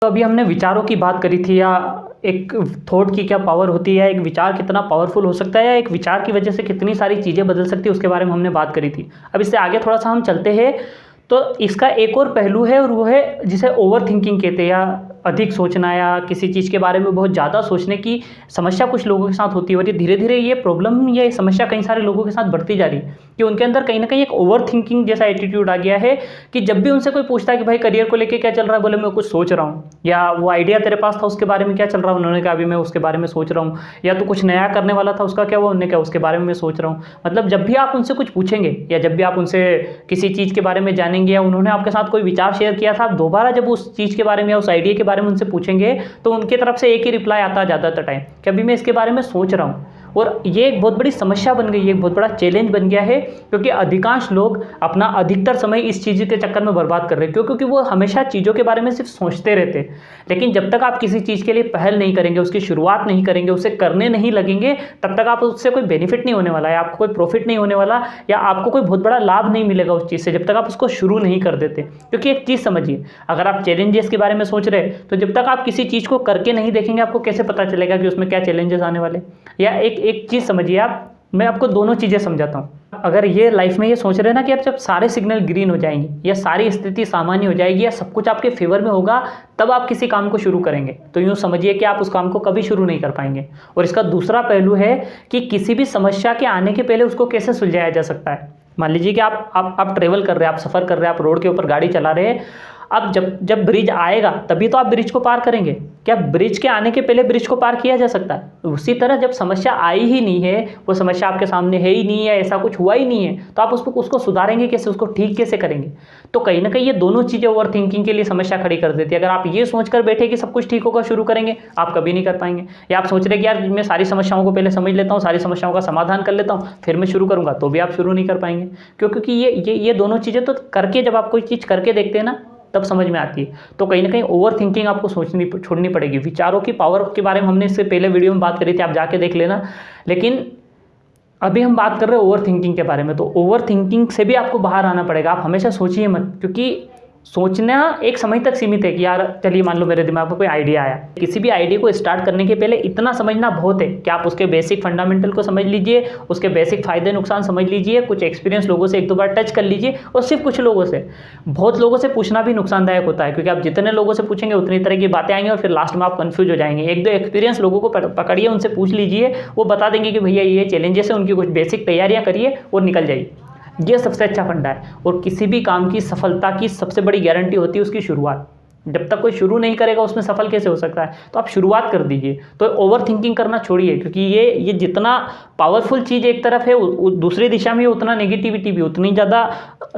तो अभी हमने विचारों की बात करी थी, या एक थॉट की क्या पावर होती है, एक विचार कितना पावरफुल हो सकता है, या एक विचार की वजह से कितनी सारी चीज़ें बदल सकती है, उसके बारे में हमने बात करी थी। अब इससे आगे थोड़ा सा हम चलते हैं, तो इसका एक और पहलू है और वो है जिसे ओवर थिंकिंग कहते हैं, या अधिक सोचना, या किसी चीज़ के बारे में बहुत ज़्यादा सोचने की समस्या कुछ लोगों के साथ होती है। और ये धीरे धीरे ये प्रॉब्लम, ये समस्या कई सारे लोगों के साथ बढ़ती जा रही है कि उनके अंदर कहीं ना कहीं एक ओवर थिंकिंग जैसा एटीट्यूड आ गया है कि जब भी उनसे कोई पूछता है कि भाई करियर को लेके क्या चल रहा है, बोले मैं कुछ सोच रहा हूँ, या वो आइडिया तेरे पास था उसके बारे में क्या चल रहा है, उन्होंने कहा अभी मैं उसके बारे में सोच रहा हूँ, या तो कुछ नया करने वाला था उसका क्या हुआ, उन्होंने कहा उसके बारे में मैं सोच रहा हूँ। मतलब जब भी आप उनसे कुछ पूछेंगे, या जब भी आप उनसे किसी चीज़ के बारे में जानेंगे, या उन्होंने आपके साथ कोई विचार शेयर किया था, आप दोबारा जब उस चीज़ के बारे में या उस आइडिया के बारे में उनसे पूछेंगे तो उनकी तरफ से एक ही रिप्लाई आता है ज़्यादातर टाइम कि अभी मैं इसके बारे में सोच रहा हूँ। और ये एक बहुत बड़ी समस्या बन गई है, एक बहुत बड़ा चैलेंज बन गया है, क्योंकि अधिकांश लोग अपना अधिकतर समय इस चीज़ के चक्कर में बर्बाद कर रहे हैं। क्योंकि वो हमेशा चीज़ों के बारे में सिर्फ सोचते रहते हैं, लेकिन जब तक आप किसी चीज़ के लिए पहल नहीं करेंगे, उसकी शुरुआत नहीं करेंगे, उसे करने नहीं लगेंगे, तब तक आप उससे कोई बेनिफिट नहीं होने वाला है, आपको कोई प्रॉफिट नहीं होने वाला, या आपको कोई बहुत बड़ा लाभ नहीं मिलेगा उस चीज़ से, जब तक आप उसको शुरू नहीं कर देते। क्योंकि एक चीज़ समझिए, अगर आप चैलेंजेस के बारे में सोच रहे हैं, तो जब तक आप किसी चीज़ को करके नहीं देखेंगे, आपको कैसे पता चलेगा कि उसमें क्या चैलेंजेस आने वाले। या एक चीज़ समझिए आप, मैं आपको दोनों चीज़ें समझाता हूँ। अगर ये लाइफ में ये सोच रहे हैं ना कि आप जब सारे सिग्नल ग्रीन हो जाएंगे, या सारी स्थिति सामान्य हो जाएगी, या सब कुछ आपके फेवर में होगा, तब आप किसी काम को शुरू करेंगे, तो यूँ समझिए कि आप उस काम को कभी शुरू नहीं कर पाएंगे। और इसका दूसरा पहलू है कि किसी भी समस्या के आने के पहले उसको कैसे सुलझाया जा सकता है। मान लीजिए कि आप ट्रेवल कर रहे हैं, आप सफ़र कर रहे हैं, आप रोड के ऊपर गाड़ी चला रहे हैं। अब जब ब्रिज आएगा तभी तो आप ब्रिज को पार करेंगे। क्या ब्रिज के आने के पहले ब्रिज को पार किया जा सकता है? उसी तरह जब समस्या आई ही नहीं है, वो समस्या आपके सामने है ही नहीं है, ऐसा कुछ हुआ ही नहीं है, तो आप उसको सुधारेंगे कैसे, उसको ठीक कैसे करेंगे? तो कहीं ना कहीं ये दोनों चीज़ें ओवर थिंकिंग के लिए समस्या खड़ी कर देती है। अगर आप ये सोचकर बैठे कि सब कुछ ठीक होगा, शुरू करेंगे, आप कभी नहीं कर पाएंगे। या आप सोच रहे कि यार मैं सारी समस्याओं को पहले समझ लेता हूँ, सारी समस्याओं का समाधान कर लेता हूँ, फिर मैं शुरू करूँगा, तो भी आप शुरू नहीं कर पाएंगे। क्योंकि ये दोनों चीज़ें तो करके, जब आप कोई चीज़ करके देखते हैं ना, तब समझ में आती है। तो कहीं ना कहीं ओवर थिंकिंग आपको छोड़नी पड़ेगी। विचारों की पावर के बारे में हमने इससे पहले वीडियो में बात करी थी, आप जाके देख लेना। लेकिन अभी हम बात कर रहे हैं ओवर थिंकिंग के बारे में। तो ओवर थिंकिंग से भी आपको बाहर आना पड़ेगा। आप हमेशा सोचिए मत, क्योंकि सोचना एक समय तक सीमित है कि यार चलिए मान लो मेरे दिमाग में कोई आइडिया आया। किसी भी आइडिया को स्टार्ट करने के पहले इतना समझना बहुत है कि आप उसके बेसिक फंडामेंटल को समझ लीजिए, उसके बेसिक फायदे नुकसान समझ लीजिए, कुछ एक्सपीरियंस लोगों से एक दो बार टच कर लीजिए। और सिर्फ कुछ लोगों से, बहुत लोगों से पूछना भी नुकसानदायक होता है, क्योंकि आप जितने लोगों से पूछेंगे उतनी तरह की बातें आएंगी और फिर लास्ट में आप कन्फ्यूज हो जाएंगे। एक दो एक्सपीरियंस लोगों को पकड़िए, उनसे पूछ लीजिए, वो बता देंगे कि भैया ये चैलेंजेस है, उनकी कुछ बेसिक तैयारियाँ करिए और निकल जाइए। ये सबसे अच्छा फंडा है। और किसी भी काम की सफलता की सबसे बड़ी गारंटी होती है उसकी शुरुआत। जब तक कोई शुरू नहीं करेगा उसमें सफल कैसे हो सकता है? तो आप शुरुआत कर दीजिए। तो ओवर थिंकिंग करना छोड़िए, क्योंकि ये जितना पावरफुल चीज़ एक तरफ है, दूसरी दिशा में उतना नेगेटिविटी भी, उतनी ज़्यादा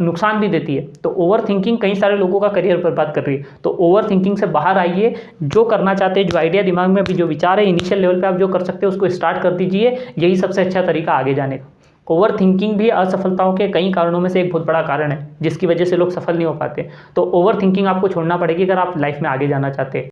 नुकसान भी देती है। तो ओवर थिंकिंग कई सारे लोगों का करियर बर्बाद कर रही है। तो ओवर थिंकिंग से बाहर आइए। जो करना चाहते हैं, जो आइडिया दिमाग में अभी जो विचार है, इनिशियल लेवल पर आप जो कर सकते हैं उसको स्टार्ट कर दीजिए। यही सबसे अच्छा तरीका आगे जाने का। ओवर थिंकिंग भी असफलताओं के कई कारणों में से एक बहुत बड़ा कारण है, जिसकी वजह से लोग सफल नहीं हो पाते। तो ओवर थिंकिंग आपको छोड़ना पड़ेगी अगर आप लाइफ में आगे जाना चाहते हैं।